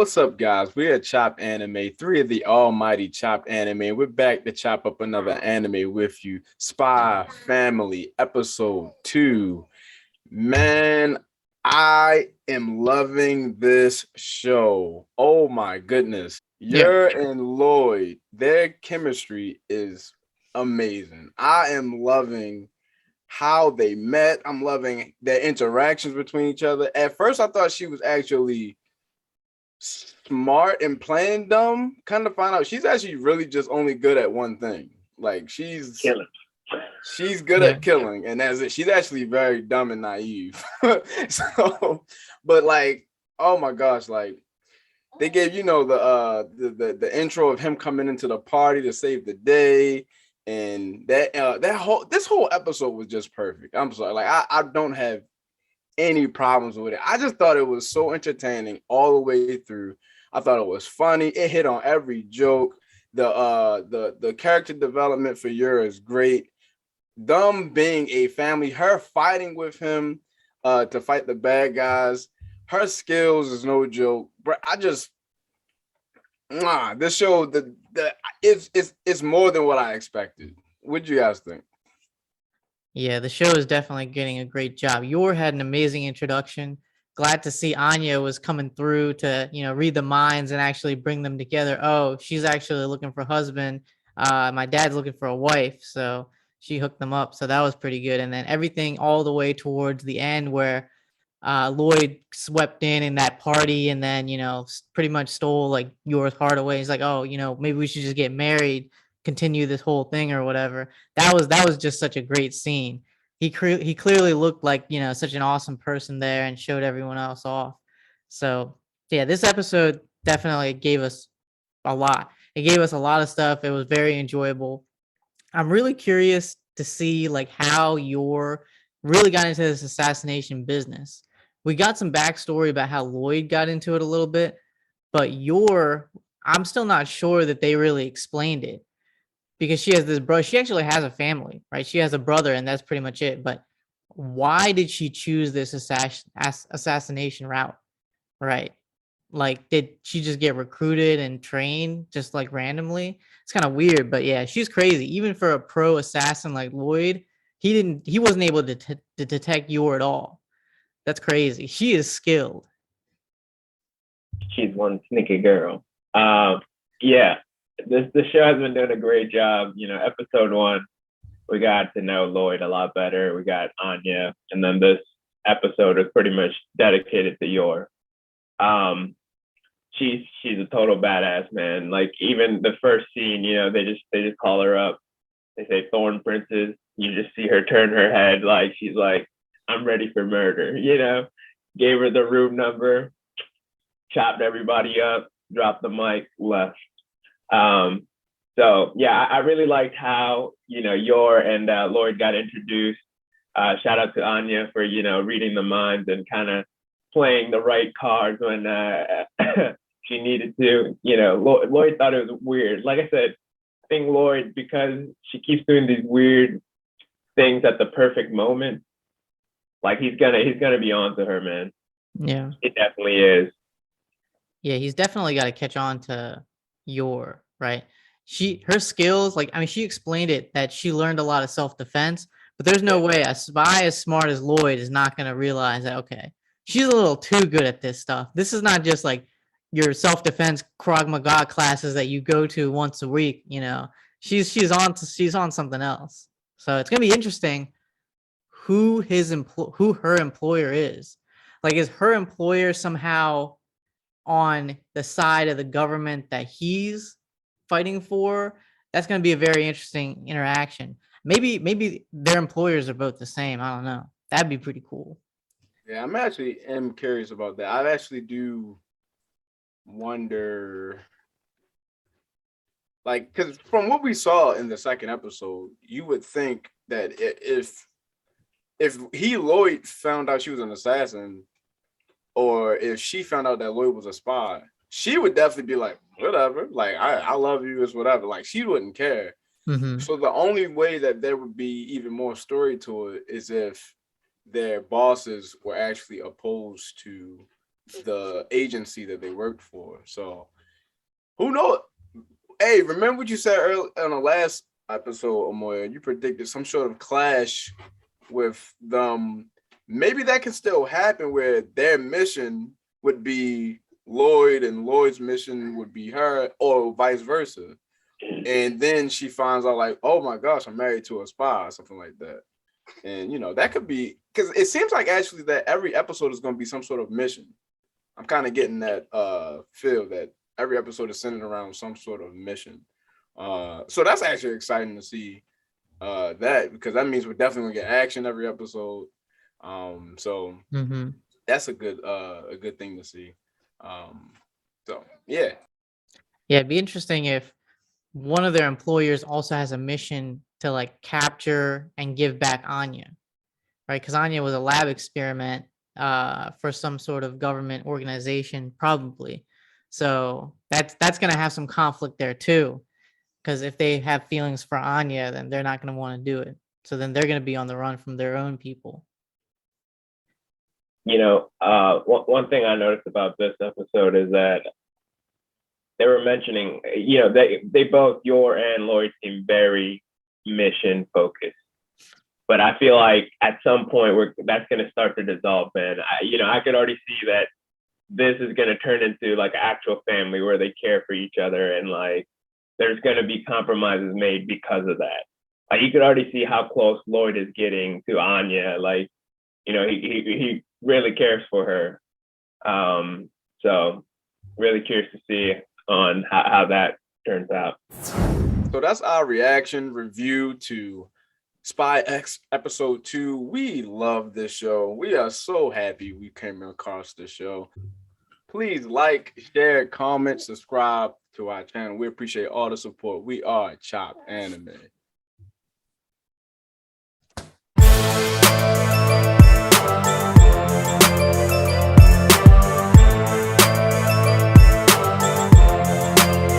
What's up, guys? We're at Chop Anime, three of the almighty Chop Anime. We're back to chop up another anime with you. Spy Family, episode 2. Man, I am loving this show. Oh my goodness. Yeah. Yer and Lloyd, their chemistry is amazing. I am loving how they met. I'm loving their interactions between each other. At first, I thought she was actually smart and playing dumb. Kind of find out she's actually really just only good at one thing. Like Killing. she's good Yeah. at killing, and that's it. She's actually very dumb and naive. So, but like, oh my gosh, like they gave the intro of him coming into the party to save the day. And this whole episode was just perfect. I'm sorry, like I don't have any problems with it. I just thought it was so entertaining all the way through. I thought it was funny. It hit on every joke. The character development for Yura is great. Them being a family, her fighting with him to fight the bad guys, her skills is no joke. But I just this show it's more than what I expected. What do you guys think? Yeah, the show is definitely getting a great job. Yor had an amazing introduction. Glad to see Anya was coming through to, read the minds and actually bring them together. Oh, she's actually looking for a husband. My dad's looking for a wife. So she hooked them up. So that was pretty good. And then everything all the way towards the end where Lloyd swept in that party and then, pretty much stole like Yor's heart away. He's like, oh, maybe we should just get married, continue this whole thing or whatever. That was just such a great scene. He clearly looked like, such an awesome person there and showed everyone else off. So yeah, this episode definitely gave us a lot. It gave us a lot of stuff. It was very enjoyable. I'm really curious to see like how Yor really got into this assassination business. We got some backstory about how Lloyd got into it a little bit, but Yor, I'm still not sure that they really explained it because she has this brother. She actually has a family, right? She has a brother, and that's pretty much it. But why did she choose this assassination route, right? Like, did she just get recruited and trained just like randomly? It's kind of weird, but yeah, she's crazy. Even for a pro assassin like Lloyd, he wasn't able to detect Yor at all. That's crazy. She is skilled. She's one sneaky girl. Yeah, the show has been doing a great job. Episode 1, we got to know Lloyd a lot better. We got Anya, and then this episode is pretty much dedicated to Yor. She's a total badass, man. Like even the first scene, they just call her up. They say Thorn Princess. You just see her turn her head like she's like, I'm ready for murder. Gave her the room number, chopped everybody up, dropped the mic, left. So yeah, I really liked how Yor and Lloyd got introduced. Shout out to Anya for reading the minds and kind of playing the right cards when she needed to. Lloyd thought it was weird. Like I said, I think Lloyd, because she keeps doing these weird things at the perfect moment, like he's gonna be on to her, man. Yeah. It definitely is. Yeah, he's definitely got to catch on to Yor, right? Her skills, like, I mean, she explained it that she learned a lot of self-defense, but there's no way a spy as smart as Lloyd is not going to realize that, okay, she's a little too good at this stuff. This is not just like your self-defense Krav Maga classes that you go to once a week, she's on something else. So it's going to be interesting who her employer is. Like, is her employer somehow on the side of the government that he's fighting for? That's going to be a very interesting interaction. Maybe their employers are both the same. I don't know. That'd be pretty cool. Yeah, I'm actually am curious about that. I actually do wonder, like, because from what we saw in the second episode, you would think that if he Lloyd found out she was an assassin, or if she found out that Lloyd was a spy, she would definitely be like, whatever, like I love you, is whatever. Like she wouldn't care. Mm-hmm. So the only way that there would be even more story to it is if their bosses were actually opposed to the agency that they worked for. So who knows? Hey, remember what you said earlier on the last episode, Amoya? You predicted some sort of clash with them. Maybe that can still happen where their mission would be Lloyd and Lloyd's mission would be her, or vice versa. And then she finds out like, oh my gosh, I'm married to a spy or something like that. And that could be, because it seems like actually that every episode is going to be some sort of mission. I'm kind of getting that feel that every episode is centered around some sort of mission. So that's actually exciting to see that, because that means we're definitely gonna get action every episode. So that's a good thing to see. So yeah. Yeah, it'd be interesting if one of their employers also has a mission to like capture and give back Anya, right? Because Anya was a lab experiment for some sort of government organization, probably. So that's gonna have some conflict there too. Because if they have feelings for Anya, then they're not gonna want to do it. So then they're gonna be on the run from their own people. One thing I noticed about this episode is that they were mentioning, they both, Yor and Lloyd, seem very mission focused. But I feel like at some point that's going to start to dissolve, and I could already see that this is going to turn into like an actual family where they care for each other, and like there's going to be compromises made because of that. Like you could already see how close Lloyd is getting to Anya. Like, he really cares for her. So really curious to see on how that turns out. So that's our reaction review to Spy X episode 2. We love this show. We are so happy we came across this show. Please like, share, comment, subscribe to our channel. We appreciate all the support. We are Chopped Anime.